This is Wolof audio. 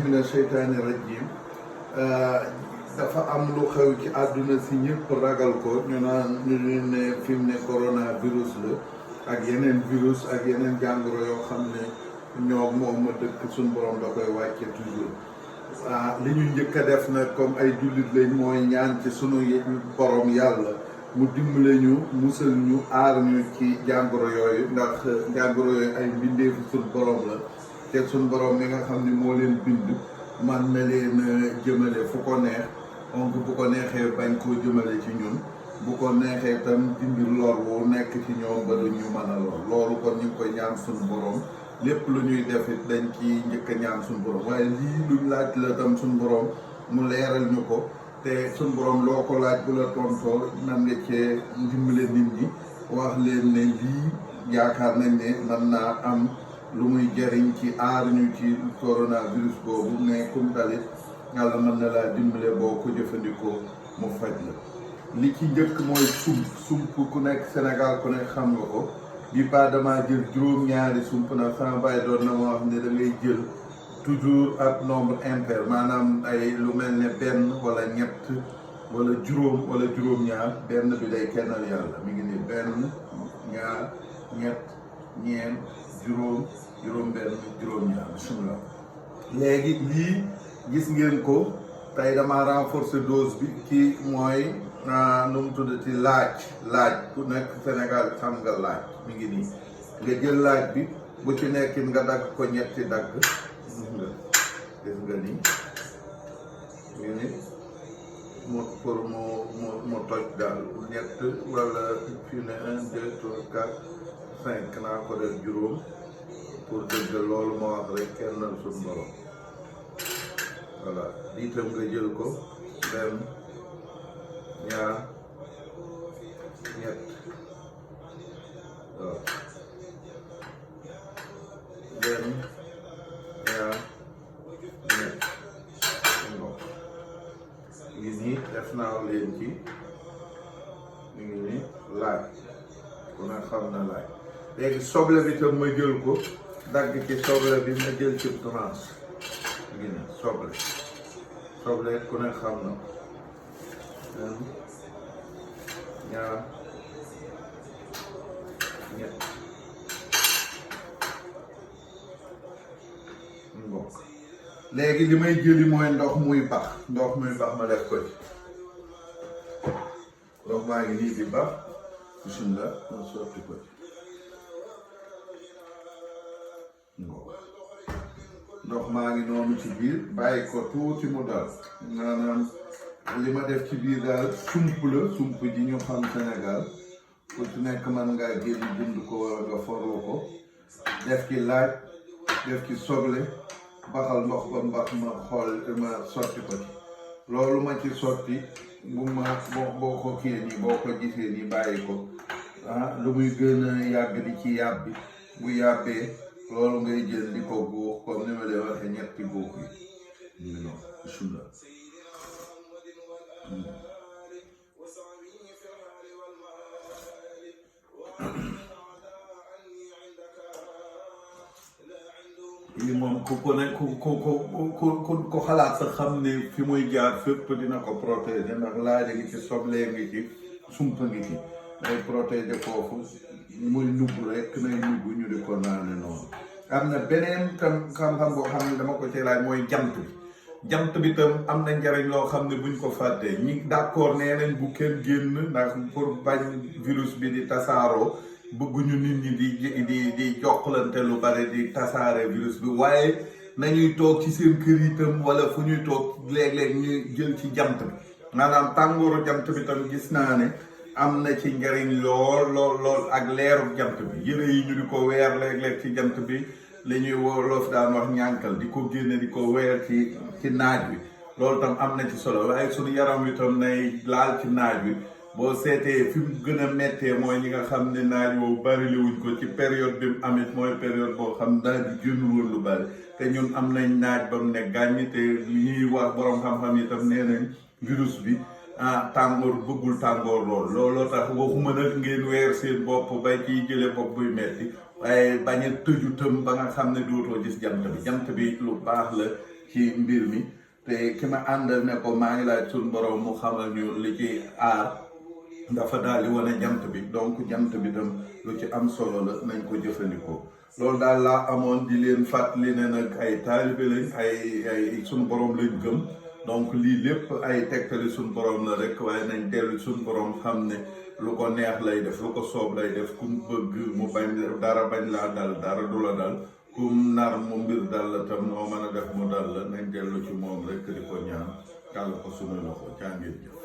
mina seytaani rajim dafa am lu xew ci àdduna si ñëpp ragal ko ñu naan ñu ne fi mu ne coronavirus la ak yeneen virus ak yeneen jàngoro yoo xam ne ñoo moom ma dëkk suñu borom da koy wàcce toujours li ñu njëkk a def nag comme ay jullit lañ mooy ñaan ci sunu borom yàlla mu dimbale ñu musal ñu aar ñu ci jàngoro yooyu ndax jàngoro yooyu ay mbindeefu suñu borom la te suñu borom mi nga xam ne moo leen bind man na leen jëmale fu ko neex donc bu ko neexee bañ koo jëmale ci ñun bu ko neexee tam dindi lor wu nekk ci ñoom ba du ñu mën a lor loolu kon ñu ngi koy ñaan suñu borom lépp lu ñuy def it dañ ci njëkk a ñaan suñu borom waaye lii luñ laaj la tam suñu borom mu leeral ñu ko te suñu borom loo ko laaj bu la tontoo nan nga cee dimbale nit ñi wax leen ne lii yaakaar nañ ne mën naa am lu muy jëriñ ci aar ñu ci coronavirus boobu mais comme dalit yàlla mën na laa dimbale boo ko jëfandikoo mu faj la li ci njëkk mooy sump ku nekk Sénégal ku nekk xam nga ko bi pas dama jël juróom-ñaari sump nag sama bàyyi doon na ma wax ne da ngay jël toujours ak nombre impair maanaam ay lu mel ne benn wala ñett wala juróom wala juróom-ñaar benn bi day kennal yàlla mi ngi ni benn ñaar ñett ñeent juróom benn juróom-ñaar bismillah léegi lii gis ngeen ko tey dama renforcer dose bi kii mooy nu mu tuddati laaj ku nekk Sénégal xam nga laaj mi ngi nii nga jël laaj bi bu ci nekkin nga dagg ko ñetti dagg gis nga nii ngi ni mu pour mu toj daal ñett wala fi ne 1 2 3 4 5 naa ko def juróom pour dëgg loolu ma wax rek kennal suñu borom voilà lii tam nga jël ko benn ñaar ñett waaw benn ñaar ñett ngoo ngi nii def naa leen ci mi ngi nii laaj ku ne xam na laaj léegi soble bi tam ma jël ko dagg ci soble bi ma jël ci tranche ngi nii soble ku ne xam na benn ñaar ñett mbokk léegi li may jëli mooy ndox muy bax ma def ko ci ndox maa ngi nii di bax bismillah ma sotti ko ci ndox maa ngi noonu ci biir bàyyi ko tuuti mu dal maanaam li ma def ci biir daal sump ji ñu xam Sénégal ku ci nekk man ngaa génn bind ko wala nga foroo ko def ci laaj def ci soble baxal ndox ba mbax ma xool ma sotti ko ci loolu ma ci sotti bu ma boo ko kii nii boo ko gisee nii bàyyi ko lu muy gën a yàgg di ci yàbbi bu yàbbee loolu ngay jël di ko góox comme ni ma leen waxee ñetti góox yi non bismillah lii moom ku xalaat sa xam ne fi muy jaar fépp dina ko protéger ndax laaja ngi ci soblee ngi ci sumpa ngi ci day protéger foofu muy nugg rek nay nugg ñu di ko naane noonu am na beneen tam xam-xam boo xam ne dama ko ci laaj mooy jant bi tam am na njariñ loo xam ne buñ ko fàttee ñi d'accord nee nañ bu kenn génn ndax pour bañ virus bi di tasaaroo bëgguñu nit ñi di jokkalante lu bari di tasaare virus bi waaye nañuy toog ci seen kër yi tam wala fu ñuy toog léeg-léeg ñuy jël ci jant bi maanaam tàngooru jant bi tam gis naa ne am na ci njariñ lool ak leeru jant bi yëre yi ñu di ko weer léeg-léeg ci jant bi li ñuy wolof daan wax ñànkal di ko génne di ko weer ci naaj bi loolu tam am na ci solo waaye suñu yaram wi tam nay laal ci naaj bi boo seetee fi mu gën a méttee mooy ñi nga xam ne naaj boobu bari liwuñ ko ci période bi mu amit mooy période boo xam naaj bi génn woon lu bari te ñun am nañ naaj ba mu ne gàññi te ñuy wax borom xam-xam yi tam nee nañ virus bi tàngoor bëggul tàngoor looloo tax waxuma nag ngeen weer seen bopp bay ciy jële bopp buy metti waaye bañ a tëju tëm ba nga xam ne dootoo gis jant bi lu baax la ci mbir mi te ki ma àndal ne ko maa ngi laaj suñu borom mu xamal ñu li ci aar dafa daal di wane jant bi donc jant bi tam lu ci am solo la nañ ko jëfandikoo loolu daal laa amoon di leen fàttali ne nag ay taalibe lañ ay suñu borom lañ gëm donc lii lépp ay tegtali suñu borom la rek waaye nañ dellu suñu borom xam ne lu ko neex lay def lu ko soob lay def ku bëgg mu bañ dara bañ laa dal dara du la dal kum nar mu mbir dal la tam noo mën a def mu dal la nañ dellu ci moom rek di ko ñaan kàll ko suñu loxo jàngeen jëf